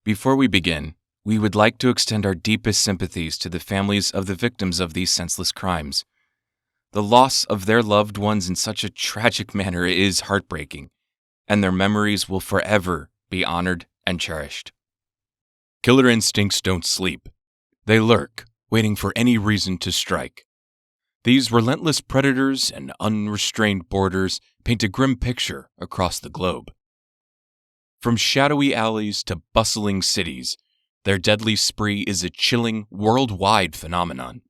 Before we begin, we would like to extend our deepest sympathies to the families of the victims of these senseless crimes. The loss of their loved ones in such a tragic manner is heartbreaking, and their memories will forever be honored and cherished. Killer instincts don't sleep. They lurk, waiting for any reason to strike. These relentless predators and unrestrained boarders paint a grim picture across the globe. From shadowy alleys to bustling cities, their deadly spree is a chilling, worldwide phenomenon,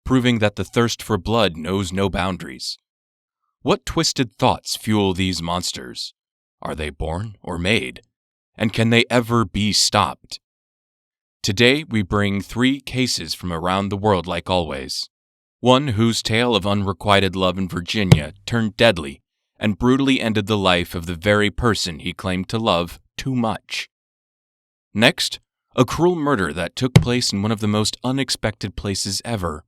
proving that the thirst for blood knows no boundaries. What twisted thoughts fuel these monsters? Are they born or made? And can they ever be stopped? Today, we bring 3 cases from around the world like always. One whose tale of unrequited love in Virginia turned deadly and brutally ended the life of the very person he claimed to love too much. Next, a cruel murder that took place in one of the most unexpected places ever,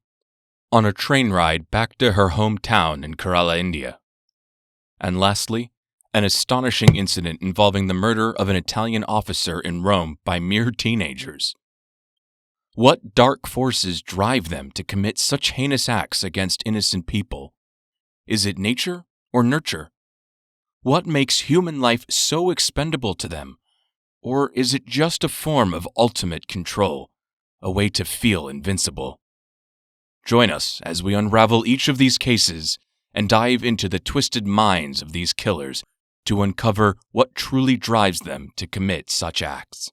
on a train ride back to her hometown in Kerala, India. And lastly, an astonishing incident involving the murder of an Italian officer in Rome by mere teenagers. What dark forces drive them to commit such heinous acts against innocent people? Is it nature or nurture? What makes human life so expendable to them? Or is it just a form of ultimate control, a way to feel invincible? Join us as we unravel each of these cases and dive into the twisted minds of these killers to uncover what truly drives them to commit such acts.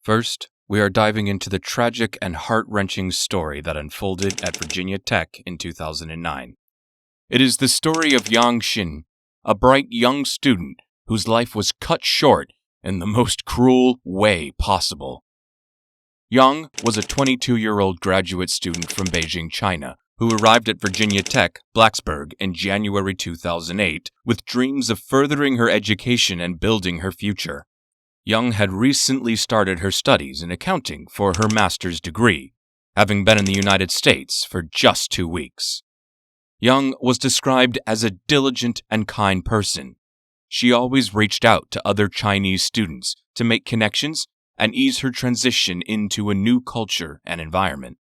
First, we are diving into the tragic and heart-wrenching story that unfolded at Virginia Tech in 2009. It is the story of Yang Xin, a bright young student whose life was cut short in the most cruel way possible. Yang was a 22-year-old graduate student from Beijing, China, who arrived at Virginia Tech, Blacksburg, in January 2008 with dreams of furthering her education and building her future. Yang had recently started her studies in accounting for her master's degree, having been in the United States for just 2 weeks. Yang was described as a diligent and kind person. She always reached out to other Chinese students to make connections and ease her transition into a new culture and environment.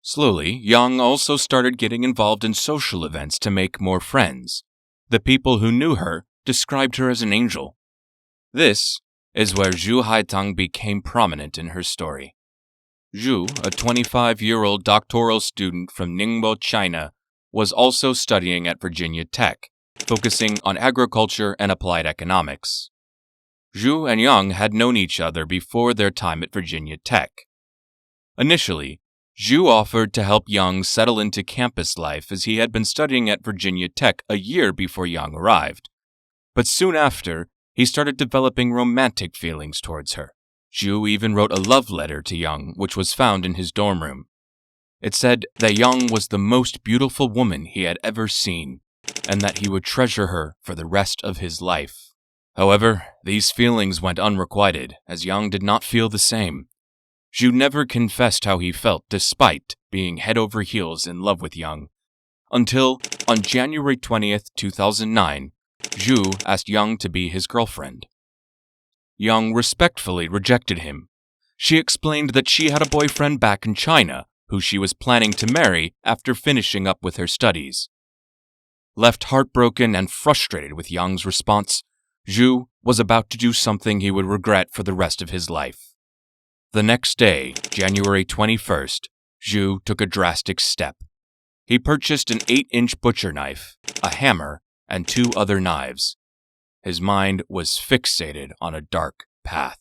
Slowly, Yang also started getting involved in social events to make more friends. The people who knew her described her as an angel. This is where Zhu Haitang became prominent in her story. Zhu, a 25-year-old doctoral student from Ningbo, China, was also studying at Virginia Tech, focusing on agriculture and applied economics. Zhu and Yang had known each other before their time at Virginia Tech. Initially, Zhu offered to help Yang settle into campus life as he had been studying at Virginia Tech a year before Yang arrived. But soon after, he started developing romantic feelings towards her. Zhu even wrote a love letter to Yang, which was found in his dorm room. It said that Yang was the most beautiful woman he had ever seen, and that he would treasure her for the rest of his life. However, these feelings went unrequited, as Yang did not feel the same. Zhu never confessed how he felt despite being head over heels in love with Yang, until on January 20th, 2009, Zhu asked Yang to be his girlfriend. Yang respectfully rejected him. She explained that she had a boyfriend back in China who she was planning to marry after finishing up with her studies. Left heartbroken and frustrated with Yang's response, Zhu was about to do something he would regret for the rest of his life. The next day, January 21st, Zhu took a drastic step. He purchased an 8-inch butcher knife, a hammer, and 2 other knives. His mind was fixated on a dark path.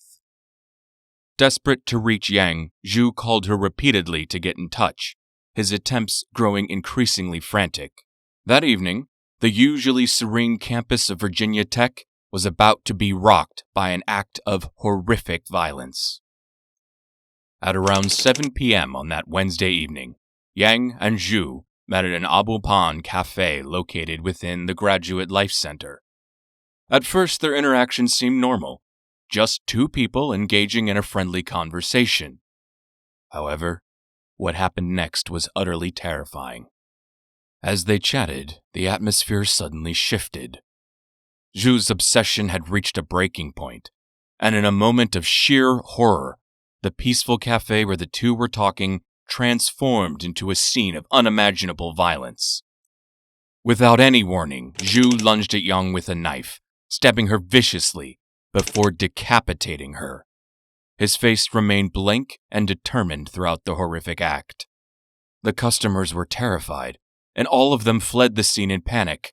Desperate to reach Yang, Zhu called her repeatedly to get in touch, his attempts growing increasingly frantic. That evening, the usually serene campus of Virginia Tech was about to be rocked by an act of horrific violence. At around 7 p.m. on that Wednesday evening, Yang and Zhu met at an Abu Pan cafe located within the Graduate Life Center. At first, their interaction seemed normal, just 2 people engaging in a friendly conversation. However, what happened next was utterly terrifying. As they chatted, the atmosphere suddenly shifted. Zhu's obsession had reached a breaking point. and in a moment of sheer horror, the peaceful cafe where the two were talking transformed into a scene of unimaginable violence. Without any warning, Zhu lunged at Yang with a knife, stabbing her viciously before decapitating her. His face remained blank and determined throughout the horrific act. The customers were terrified, and all of them fled the scene in panic.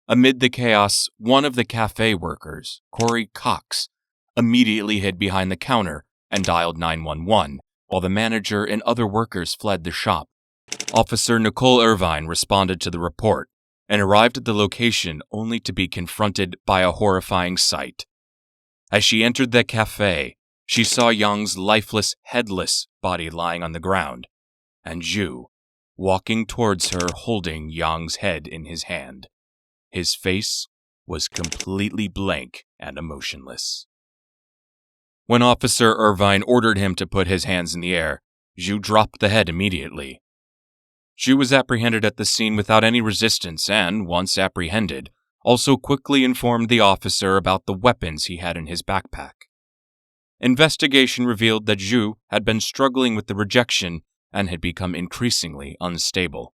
Amid the chaos, one of the cafe workers, Corey Cox, immediately hid behind the counter and dialed 911, while the manager and other workers fled the shop. Officer Nicole Irvine responded to the report and arrived at the location only to be confronted by a horrifying sight. As she entered the cafe, she saw Yang's lifeless, headless body lying on the ground, and Zhu walking towards her holding Yang's head in his hand. His face was completely blank and emotionless. When Officer Irvine ordered him to put his hands in the air, Zhu dropped the head immediately. Zhu was apprehended at the scene without any resistance and, once apprehended, also quickly informed the officer about the weapons he had in his backpack. Investigation revealed that Zhu had been struggling with the rejection and had become increasingly unstable.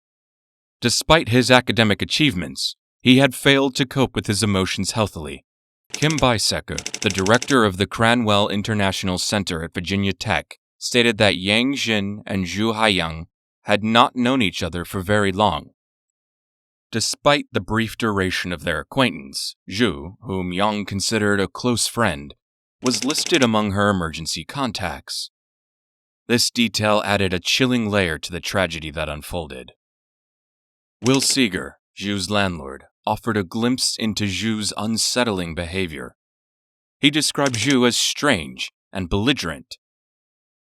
Despite his academic achievements, he had failed to cope with his emotions healthily. Kim Bysecker, the director of the Cranwell International Center at Virginia Tech, stated that Yang Xin and Zhu Haiyang had not known each other for very long. Despite the brief duration of their acquaintance, Zhu, whom Yang considered a close friend, was listed among her emergency contacts. This detail added a chilling layer to the tragedy that unfolded. Will Seeger, Zhu's landlord, offered a glimpse into Zhu's unsettling behavior. He described Zhu as strange and belligerent.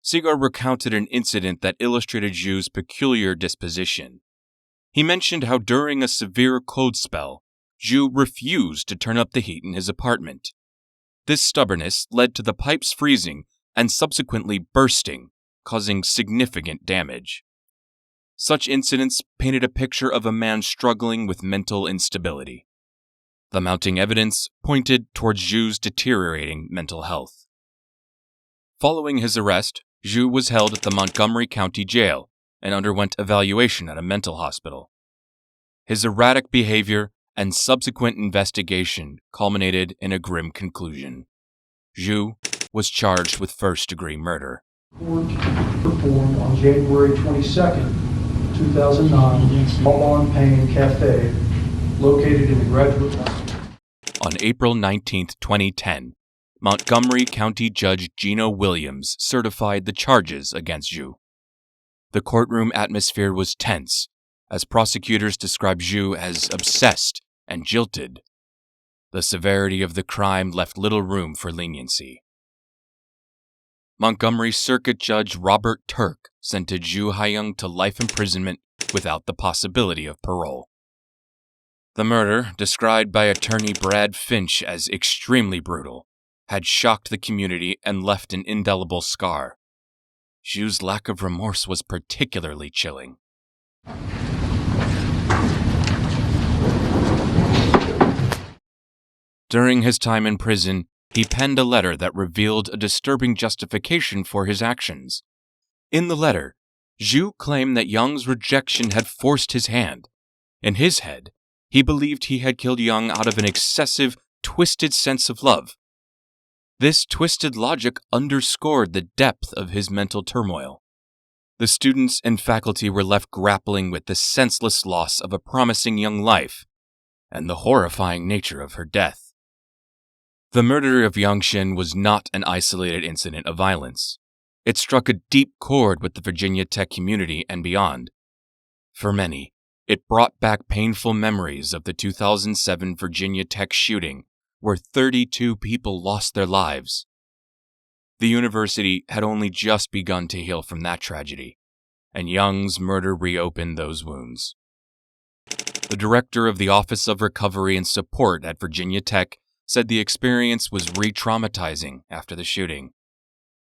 Seeger recounted an incident that illustrated Zhu's peculiar disposition. He mentioned how during a severe cold spell, Zhu refused to turn up the heat in his apartment. This stubbornness led to the pipes freezing and subsequently bursting, causing significant damage. Such incidents painted a picture of a man struggling with mental instability. The mounting evidence pointed towards Zhu's deteriorating mental health. Following his arrest, Zhu was held at the Montgomery County Jail and underwent evaluation at a mental hospital. His erratic behavior and subsequent investigation culminated in a grim conclusion. Zhu was charged with first-degree murder. Report performed on January 22nd, 2009, Ballon Payne Cafe, located in the Graduate Hospital. On April 19, 2010, Montgomery County Judge Gino Williams certified the charges against Zhu. The courtroom atmosphere was tense, as prosecutors described Zhu as obsessed and jilted. The severity of the crime left little room for leniency. Montgomery Circuit Judge Robert Turk sentenced Zhu Haiyang to life imprisonment without the possibility of parole. The murder, described by attorney Brad Finch as extremely brutal, had shocked the community and left an indelible scar. Zhu's lack of remorse was particularly chilling. During his time in prison, he penned a letter that revealed a disturbing justification for his actions. In the letter, Zhu claimed that Yang's rejection had forced his hand. In his head, he believed he had killed Yang out of an excessive, twisted sense of love. This twisted logic underscored the depth of his mental turmoil. The students and faculty were left grappling with the senseless loss of a promising young life and the horrifying nature of her death. The murder of Yang Xin was not an isolated incident of violence. It struck a deep chord with the Virginia Tech community and beyond. For many, it brought back painful memories of the 2007 Virginia Tech shooting, where 32 people lost their lives. The university had only just begun to heal from that tragedy, and Yang's murder reopened those wounds. The director of the Office of Recovery and Support at Virginia Tech said the experience was re-traumatizing after the shooting.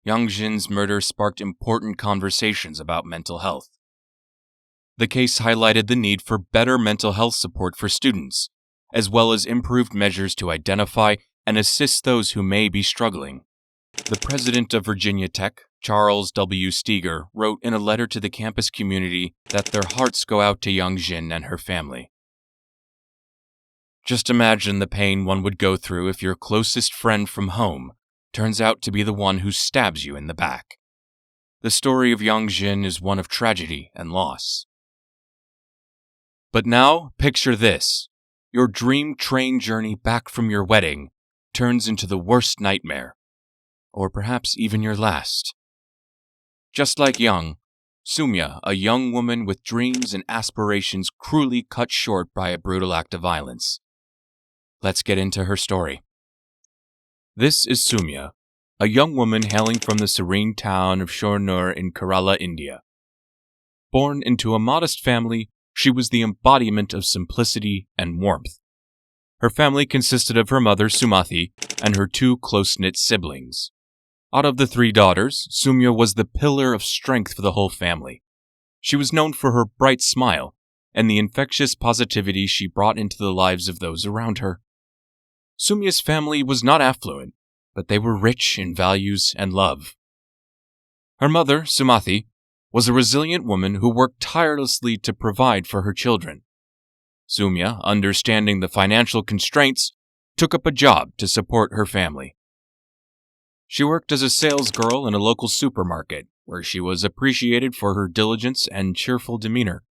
Yang Xin's murder sparked important conversations about mental health. The case highlighted the need for better mental health support for students, as well as improved measures to identify and assist those who may be struggling. The president of Virginia Tech, Charles W. Steger, wrote in a letter to the campus community that their hearts go out to young Jin and her family. Just imagine the pain one would go through if your closest friend from home turns out to be the one who stabs you in the back. The story of young Jin is one of tragedy and loss. But now, picture this. Your dream train journey back from your wedding turns into the worst nightmare, or perhaps even your last. Just like Young, Sumya, a young woman with dreams and aspirations cruelly cut short by a brutal act of violence. Let's get into her story. This is Sumya, a young woman hailing from the serene town of Shornur in Kerala, India. Born into a modest family, she was the embodiment of simplicity and warmth. Her family consisted of her mother, Sumathi, and her two close-knit siblings. Out of the three daughters, Sumya was the pillar of strength for the whole family. She was known for her bright smile and the infectious positivity she brought into the lives of those around her. Sumya's family was not affluent, but they were rich in values and love. Her mother, Sumathi, was a resilient woman who worked tirelessly to provide for her children. Sumya, understanding the financial constraints, took up a job to support her family. She worked as a sales girl in a local supermarket, where she was appreciated for her diligence and cheerful demeanor.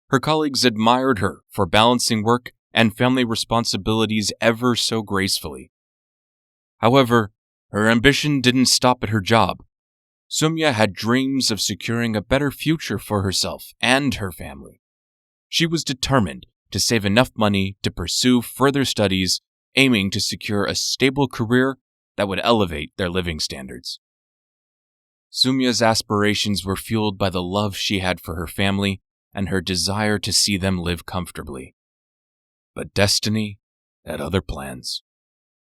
Her colleagues admired her for balancing work and family responsibilities ever so gracefully. However, her ambition didn't stop at her job. Sumya had dreams of securing a better future for herself and her family. She was determined to save enough money to pursue further studies, aiming to secure a stable career that would elevate their living standards. Sumya's aspirations were fueled by the love she had for her family and her desire to see them live comfortably. But destiny had other plans.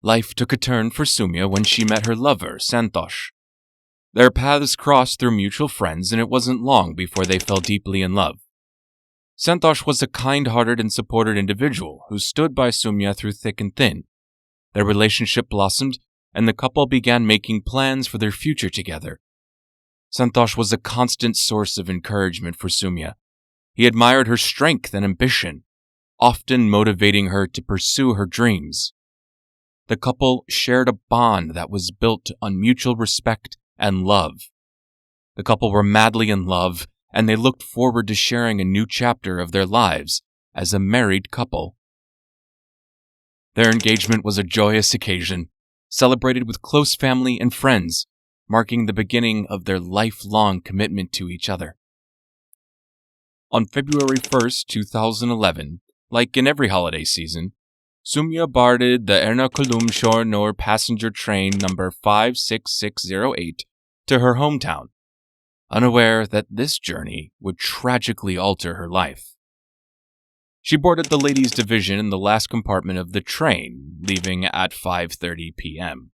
Life took a turn for Sumya when she met her lover, Santosh. Their paths crossed through mutual friends, and it wasn't long before they fell deeply in love. Santosh was a kind-hearted and supported individual who stood by Sumya through thick and thin. Their relationship blossomed, and the couple began making plans for their future together. Santosh was a constant source of encouragement for Sumya. He admired her strength and ambition, often motivating her to pursue her dreams. The couple shared a bond that was built on mutual respect and love. The couple were madly in love, and they looked forward to sharing a new chapter of their lives as a married couple. Their engagement was a joyous occasion, celebrated with close family and friends, marking the beginning of their lifelong commitment to each other. On February 1st, 2011, like in every holiday season, Sumya boarded the Ernakulam-Shornur passenger train number 56608 to her hometown, unaware that this journey would tragically alter her life. She boarded the ladies' division in the last compartment of the train, leaving at 5:30 p.m.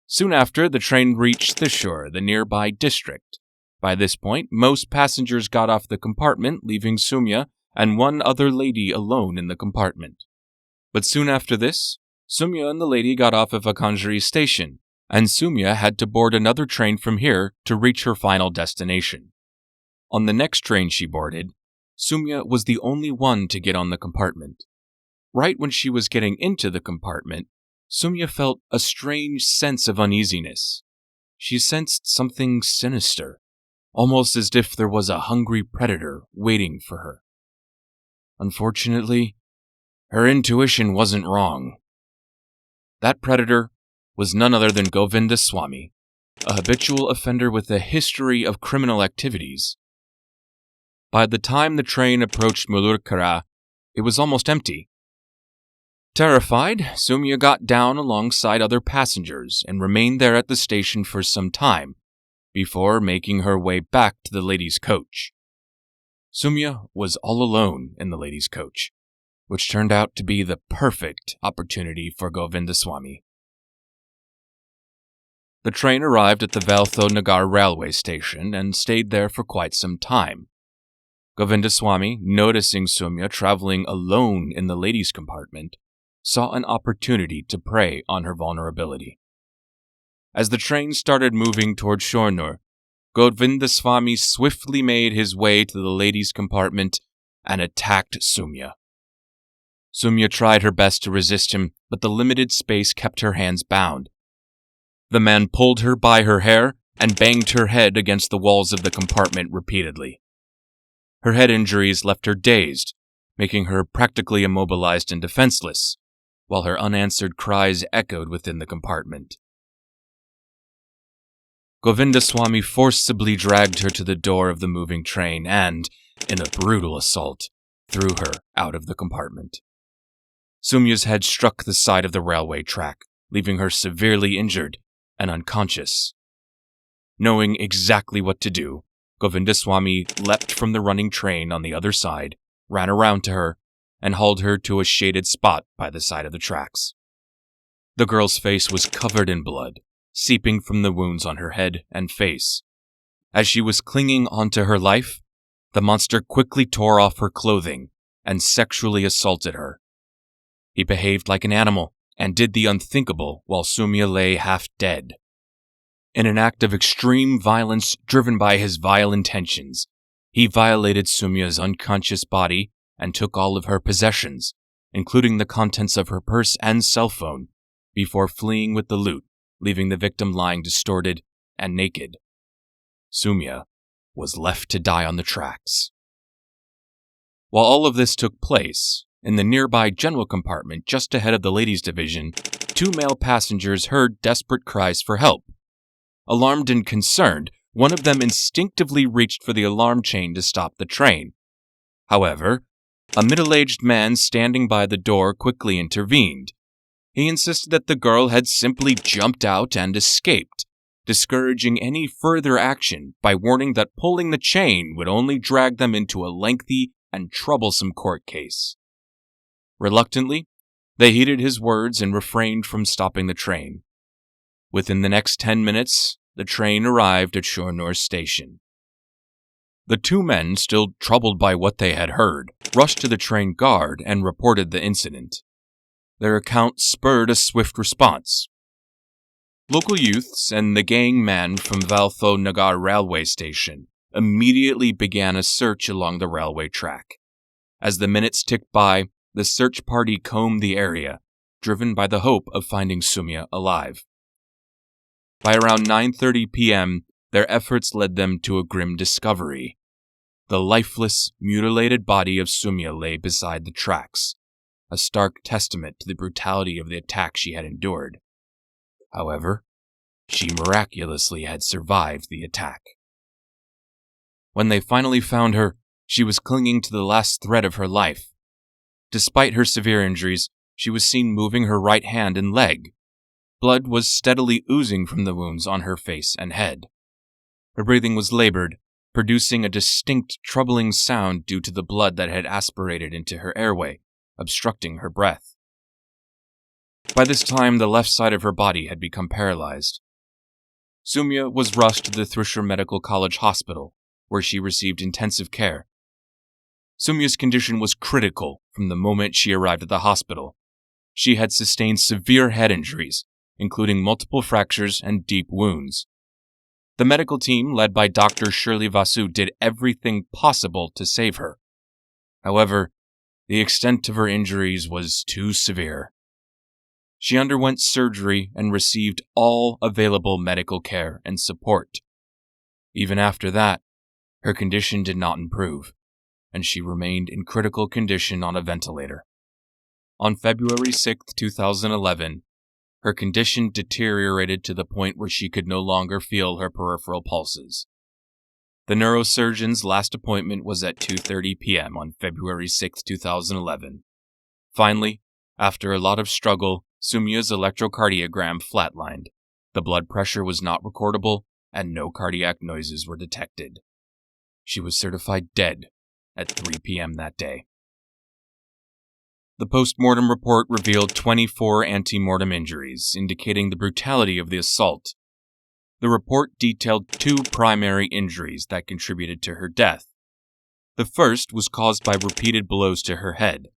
Soon after, the train reached Thrissur, the nearby district. By this point, most passengers got off the compartment, leaving Sumya and one other lady alone in the compartment. But soon after this, Sumya and the lady got off at Vakanjari station, and Sumya had to board another train from here to reach her final destination. On the next train she boarded, Sumya was the only one to get on the compartment. Right when she was getting into the compartment, Sumya felt a strange sense of uneasiness. She sensed something sinister, almost as if there was a hungry predator waiting for her. Unfortunately, her intuition wasn't wrong. That predator was none other than Govindaswamy, a habitual offender with a history of criminal activities. By the time the train approached Mulurkara, it was almost empty. Terrified, Sumya got down alongside other passengers and remained there at the station for some time, before making her way back to the ladies' coach. Sumya was all alone in the ladies' coach, which turned out to be the perfect opportunity for Govindaswamy. The train arrived at the Valtho Nagar railway station and stayed there for quite some time. Govindaswamy, noticing Sumya traveling alone in the ladies' compartment, saw an opportunity to prey on her vulnerability. As the train started moving toward Shornur, Govindaswamy swiftly made his way to the ladies' compartment and attacked Sumya. Sumya tried her best to resist him, but the limited space kept her hands bound. The man pulled her by her hair and banged her head against the walls of the compartment repeatedly. Her head injuries left her dazed, making her practically immobilized and defenseless, while her unanswered cries echoed within the compartment. Govindaswamy forcibly dragged her to the door of the moving train and, in a brutal assault, threw her out of the compartment. Sumya's head struck the side of the railway track, leaving her severely injured and unconscious. Knowing exactly what to do, Govindaswamy leapt from the running train on the other side, ran around to her, and hauled her to a shaded spot by the side of the tracks. The girl's face was covered in blood, seeping from the wounds on her head and face. As she was clinging onto her life, the monster quickly tore off her clothing and sexually assaulted her. He behaved like an animal and did the unthinkable while Sumya lay half dead. In an act of extreme violence driven by his vile intentions, he violated Sumya's unconscious body and took all of her possessions, including the contents of her purse and cell phone, before fleeing with the loot, leaving the victim lying distorted and naked. Sumya was left to die on the tracks. While all of this took place, in the nearby general compartment just ahead of the ladies' division, 2 male passengers heard desperate cries for help. Alarmed and concerned, one of them instinctively reached for the alarm chain to stop the train. However, a middle-aged man standing by the door quickly intervened. He insisted that the girl had simply jumped out and escaped, discouraging any further action by warning that pulling the chain would only drag them into a lengthy and troublesome court case. Reluctantly, they heeded his words and refrained from stopping the train. Within the next 10 minutes, the train arrived at Shornur station. The 2 men, still troubled by what they had heard, rushed to the train guard and reported the incident. Their account spurred a swift response. Local youths and the gang man from Valtho Nagar railway station immediately began a search along the railway track. As the minutes ticked by, the search party combed the area, driven by the hope of finding Sumya alive. By around 9:30 p.m., their efforts led them to a grim discovery. The lifeless, mutilated body of Sumya lay beside the tracks, a stark testament to the brutality of the attack she had endured. However, she miraculously had survived the attack. When they finally found her, she was clinging to the last thread of her life. Despite her severe injuries, she was seen moving her right hand and leg. Blood was steadily oozing from the wounds on her face and head. Her breathing was labored, producing a distinct troubling sound due to the blood that had aspirated into her airway, obstructing her breath. By this time, the left side of her body had become paralyzed. Sumya was rushed to the Thrissur Medical College Hospital, where she received intensive care. Sumya's condition was critical from the moment she arrived at the hospital. She had sustained severe head injuries, including multiple fractures and deep wounds. The medical team, led by Dr. Shirley Vasu, did everything possible to save her. However, the extent of her injuries was too severe. She underwent surgery and received all available medical care and support. Even after that, her condition did not improve, and she remained in critical condition on a ventilator. On February 6, 2011, her condition deteriorated to the point where she could no longer feel her peripheral pulses. The neurosurgeon's last appointment was at 2:30 p.m. on February 6, 2011. Finally, after a lot of struggle, Sumya's electrocardiogram flatlined. The blood pressure was not recordable, and no cardiac noises were detected. She was certified dead at 3 p.m. that day. The post-mortem report revealed 24 ante-mortem injuries, indicating the brutality of the assault. The report detailed 2 primary injuries that contributed to her death. The first was caused by repeated blows to her head.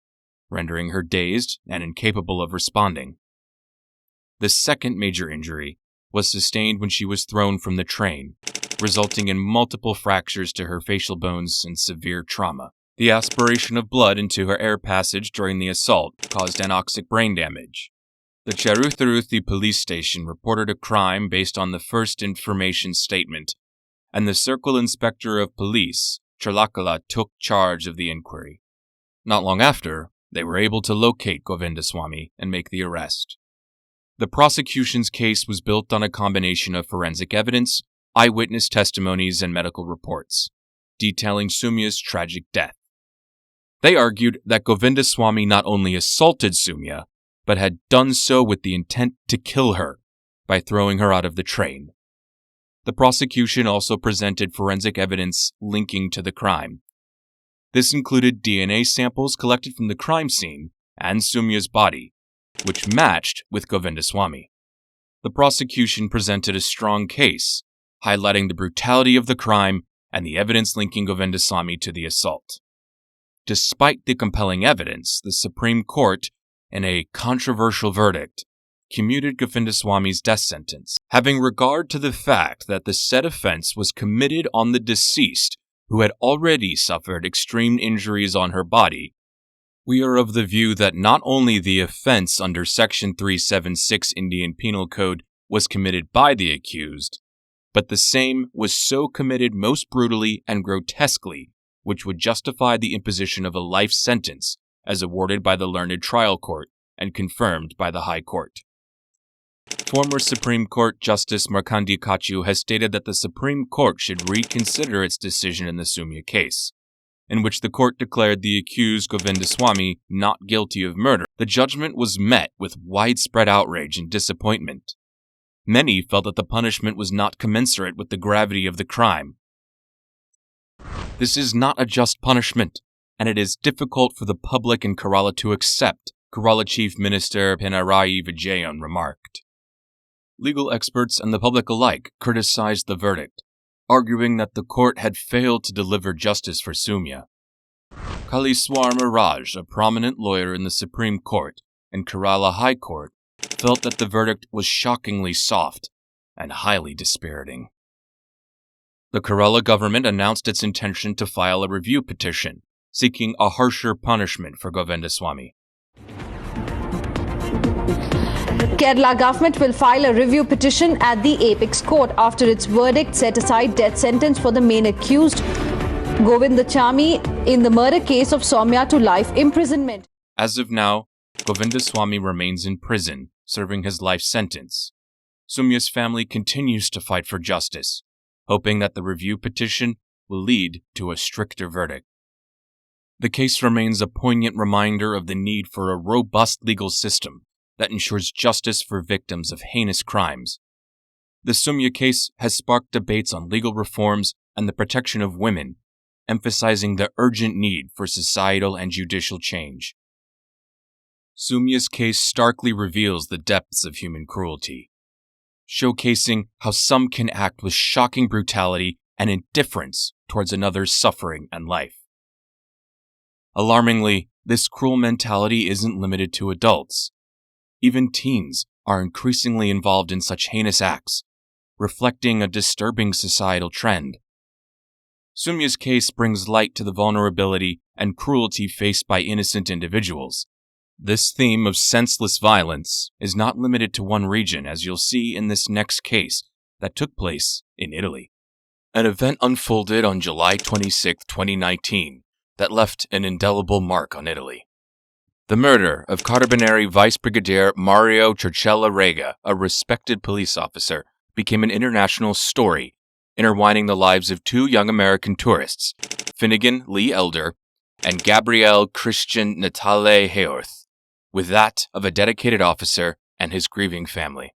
rendering her dazed and incapable of responding. The second major injury was sustained when she was thrown from the train, resulting in multiple fractures to her facial bones and severe trauma. The aspiration of blood into her air passage during the assault caused anoxic brain damage. The Charutharuthi police station reported a crime based on the first information statement, and the Circle Inspector of Police, Chalakala, took charge of the inquiry. Not long after, they were able to locate Govindaswamy and make the arrest. The prosecution's case was built on a combination of forensic evidence, eyewitness testimonies, and medical reports, detailing Soumya's tragic death. They argued that Govindaswamy not only assaulted Soumya, but had done so with the intent to kill her by throwing her out of the train. The prosecution also presented forensic evidence linking to the crime. This included DNA samples collected from the crime scene and Soumya's body, which matched with Govindaswamy. The prosecution presented a strong case, highlighting the brutality of the crime and the evidence linking Govindaswamy to the assault. Despite the compelling evidence, the Supreme Court, in a controversial verdict, commuted Govindaswamy's death sentence, having regard to the fact that the said offense was committed on the deceased, who had already suffered extreme injuries on her body. We are of the view that not only the offense under Section 376 Indian Penal Code was committed by the accused, but the same was so committed most brutally and grotesquely, which would justify the imposition of a life sentence, as awarded by the learned trial court and confirmed by the High Court. Former Supreme Court Justice Markandeya Kachu has stated that the Supreme Court should reconsider its decision in the Soumya case, in which the court declared the accused Govindaswamy not guilty of murder. The judgment was met with widespread outrage and disappointment. Many felt that the punishment was not commensurate with the gravity of the crime. This is not a just punishment, and it is difficult for the public in Kerala to accept, Kerala Chief Minister Pinarayi Vijayan remarked. Legal experts and the public alike criticized the verdict, arguing that the court had failed to deliver justice for Soumya. Kaliswarma Raj, a prominent lawyer in the Supreme Court and Kerala High Court, felt that the verdict was shockingly soft and highly dispiriting. The Kerala government announced its intention to file a review petition, seeking a harsher punishment for Govindaswamy. Kerala government will file a review petition at the Apex Court after its verdict set aside death sentence for the main accused, Govindaswamy, in the murder case of Soumya to life imprisonment. As of now, Govindaswamy remains in prison, serving his life sentence. Soumya's family continues to fight for justice, hoping that the review petition will lead to a stricter verdict. The case remains a poignant reminder of the need for a robust legal system that ensures justice for victims of heinous crimes. The Soumya case has sparked debates on legal reforms and the protection of women, emphasizing the urgent need for societal and judicial change. Soumya's case starkly reveals the depths of human cruelty, showcasing how some can act with shocking brutality and indifference towards another's suffering and life. Alarmingly, this cruel mentality isn't limited to adults. Even teens are increasingly involved in such heinous acts, reflecting a disturbing societal trend. Soumya's case brings light to the vulnerability and cruelty faced by innocent individuals. This theme of senseless violence is not limited to one region, as you'll see in this next case that took place in Italy. An event unfolded on July 26, 2019, that left an indelible mark on Italy. The murder of Carabinieri Vice Brigadier Mario Circella Rega, a respected police officer, became an international story, intertwining the lives of two young American tourists, Finnegan Lee Elder and Gabrielle Christian Natale Heorth, with that of a dedicated officer and his grieving family.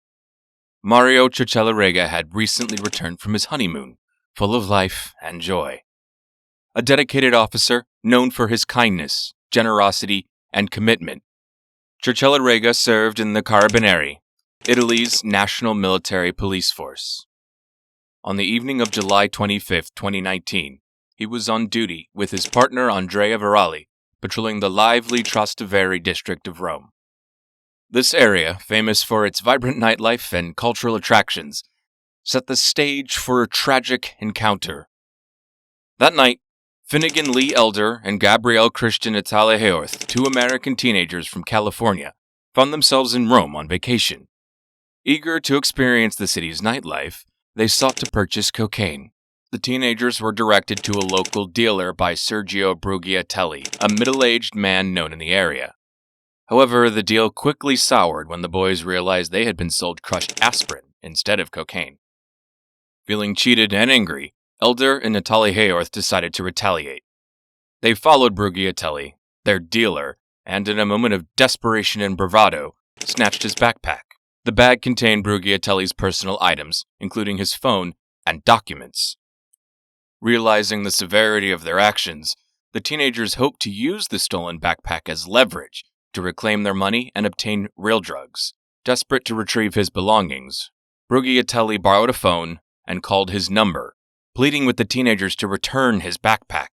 Mario Circella Rega had recently returned from his honeymoon, full of life and joy. A dedicated officer known for his kindness, generosity, and commitment, Circella Rega served in the Carabinieri, Italy's national military police force. On the evening of July 25, 2019, he was on duty with his partner Andrea Virali patrolling the lively Trastevere district of Rome. This area, famous for its vibrant nightlife and cultural attractions, set the stage for a tragic encounter. That night, Finnegan Lee Elder and Gabrielle Christian Natale Haworth, two American teenagers from California, found themselves in Rome on vacation. Eager to experience the city's nightlife, they sought to purchase cocaine. The teenagers were directed to a local dealer by Sergio Brugiatelli, a middle-aged man known in the area. However, the deal quickly soured when the boys realized they had been sold crushed aspirin instead of cocaine. Feeling cheated and angry, Elder and Natale Haworth decided to retaliate. They followed Brugiatelli, their dealer, and in a moment of desperation and bravado, snatched his backpack. The bag contained Brugiatelli's personal items, including his phone and documents. Realizing the severity of their actions, the teenagers hoped to use the stolen backpack as leverage to reclaim their money and obtain real drugs. Desperate to retrieve his belongings, Brugiatelli borrowed a phone and called his number, pleading with the teenagers to return his backpack.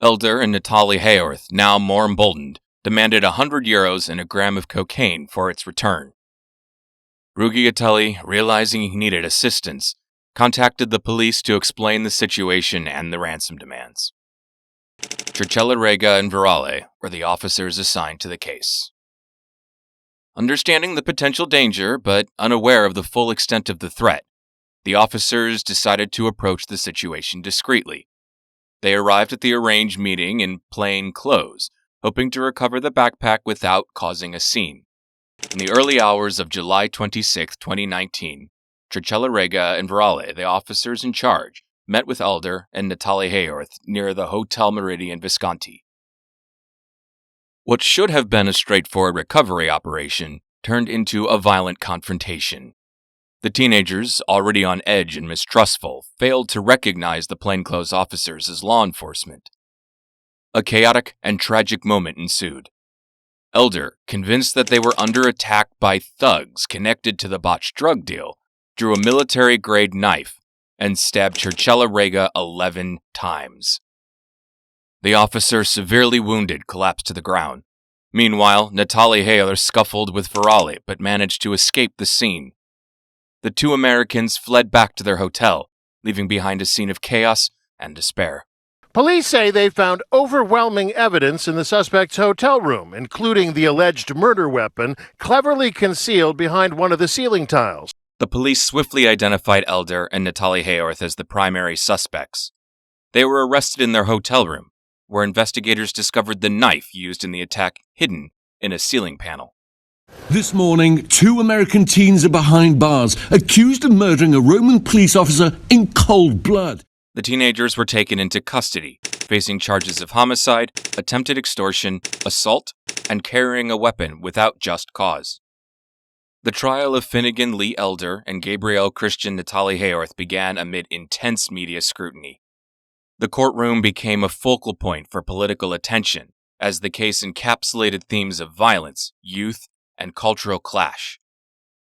Elder and Natale Haworth, now more emboldened, demanded €100 and a gram of cocaine for its return. Brugiatelli, realizing he needed assistance, contacted the police to explain the situation and the ransom demands. Tricella Rega and Virale were the officers assigned to the case. Understanding the potential danger, but unaware of the full extent of the threat, the officers decided to approach the situation discreetly. They arrived at the arranged meeting in plain clothes, hoping to recover the backpack without causing a scene. In the early hours of July 26, 2019, Tricella Rega and Virale, the officers in charge, met with Elder and Natale Haworth near the Hotel Meridian Visconti. What should have been a straightforward recovery operation turned into a violent confrontation. The teenagers, already on edge and mistrustful, failed to recognize the plainclothes officers as law enforcement. A chaotic and tragic moment ensued. Elder, convinced that they were under attack by thugs connected to the botched drug deal, drew a military-grade knife and stabbed Tricella Rega 11 times. The officer, severely wounded, collapsed to the ground. Meanwhile, Natale Haworth scuffled with Virale but managed to escape the scene. The two Americans fled back to their hotel, leaving behind a scene of chaos and despair. Police say they found overwhelming evidence in the suspect's hotel room, including the alleged murder weapon cleverly concealed behind one of the ceiling tiles. The police swiftly identified Elder and Natale Haworth as the primary suspects. They were arrested in their hotel room, where investigators discovered the knife used in the attack hidden in a ceiling panel. This morning, 2 American teens are behind bars, accused of murdering a Roman police officer in cold blood. The teenagers were taken into custody, facing charges of homicide, attempted extortion, assault, and carrying a weapon without just cause. The trial of Finnegan Lee Elder and Gabrielle Christian Natale Haworth began amid intense media scrutiny. The courtroom became a focal point for political attention, as the case encapsulated themes of violence, youth, and cultural clash.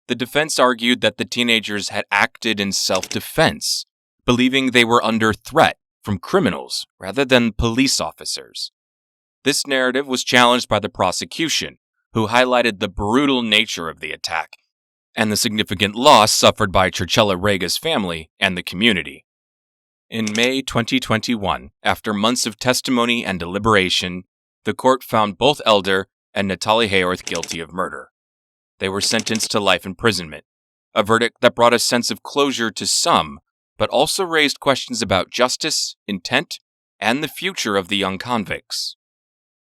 The defense argued that the teenagers had acted in self-defense, believing they were under threat from criminals rather than police officers. This narrative was challenged by the prosecution, who highlighted the brutal nature of the attack and the significant loss suffered by Tricella Rega's family and the community. In May 2021, after months of testimony and deliberation, the court found both Elder and Natale Haworth guilty of murder. They were sentenced to life imprisonment, a verdict that brought a sense of closure to some, but also raised questions about justice, intent, and the future of the young convicts.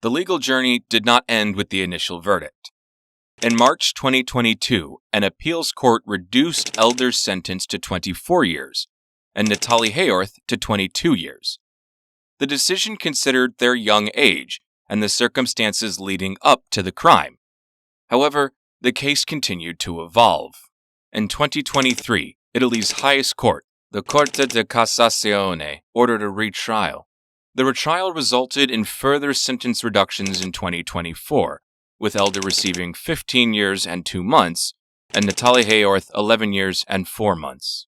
The legal journey did not end with the initial verdict. In March 2022, an appeals court reduced Elder's sentence to 24 years and Natale Haworth to 22 years. The decision considered their young age and the circumstances leading up to the crime. However, the case continued to evolve. In 2023, Italy's highest court, the Corte di Cassazione, ordered a retrial. The retrial resulted in further sentence reductions in 2024, with Elder receiving 15 years and 2 months, and Natale Haworth 11 years and 4 months.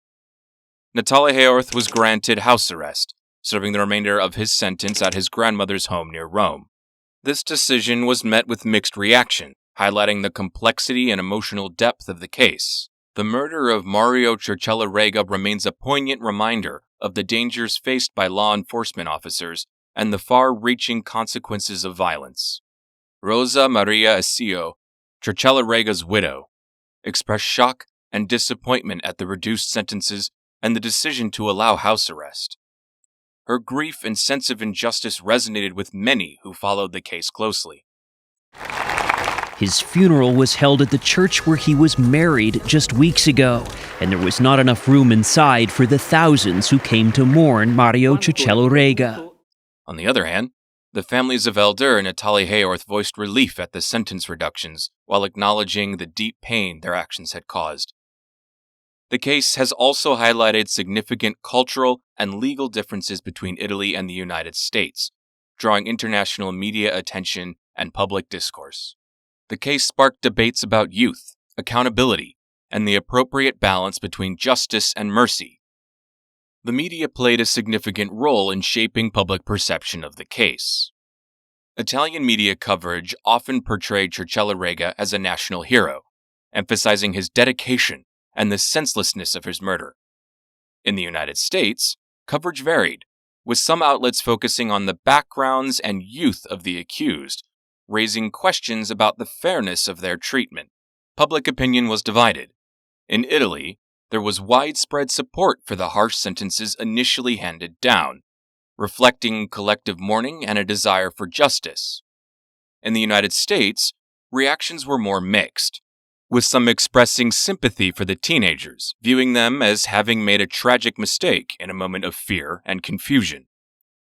Natale Haworth was granted house arrest, serving the remainder of his sentence at his grandmother's home near Rome. This decision was met with mixed reaction, highlighting the complexity and emotional depth of the case. The murder of Mario Cerchella-Rega remains a poignant reminder of the dangers faced by law enforcement officers and the far-reaching consequences of violence. Rosa Maria Asio, Cerchella-Rega's widow, expressed shock and disappointment at the reduced sentences and the decision to allow house arrest. Her grief and sense of injustice resonated with many who followed the case closely. His funeral was held at the church where he was married just weeks ago, and there was not enough room inside for the thousands who came to mourn Mario Cerchella-Rega. On the other hand, the families of Elder and Natali Hayorth voiced relief at the sentence reductions while acknowledging the deep pain their actions had caused. The case has also highlighted significant cultural and legal differences between Italy and the United States, drawing international media attention and public discourse. The case sparked debates about youth, accountability, and the appropriate balance between justice and mercy. The media played a significant role in shaping public perception of the case. Italian media coverage often portrayed Cerchella-Rega as a national hero, emphasizing his dedication and the senselessness of his murder. In the United States, coverage varied, with some outlets focusing on the backgrounds and youth of the accused, raising questions about the fairness of their treatment. Public opinion was divided. In Italy, there was widespread support for the harsh sentences initially handed down, reflecting collective mourning and a desire for justice. In the United States, reactions were more mixed, with some expressing sympathy for the teenagers, viewing them as having made a tragic mistake in a moment of fear and confusion.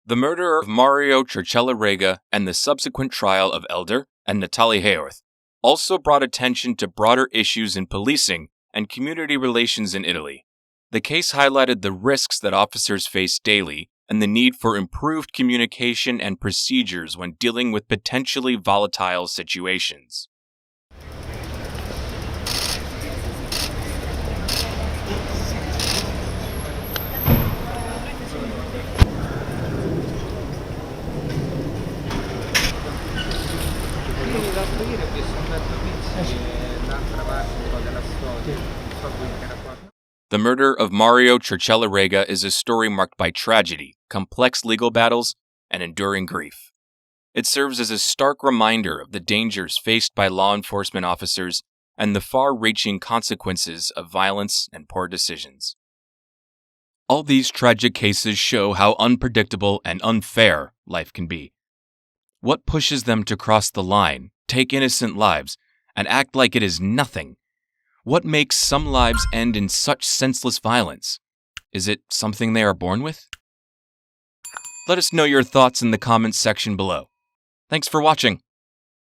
The murder of Mario Cerchella-Rega and the subsequent trial of Elder and Natali Hayorth also brought attention to broader issues in policing and community relations in Italy. The case highlighted the risks that officers face daily and the need for improved communication and procedures when dealing with potentially volatile situations. The murder of Mario Cerchella-Rega is a story marked by tragedy, complex legal battles, and enduring grief. It serves as a stark reminder of the dangers faced by law enforcement officers and the far-reaching consequences of violence and poor decisions. All these tragic cases show how unpredictable and unfair life can be. What pushes them to cross the line, take innocent lives, and act like it is nothing? What makes some lives end in such senseless violence? Is it something they are born with? Let us know your thoughts in the comments section below. Thanks for watching.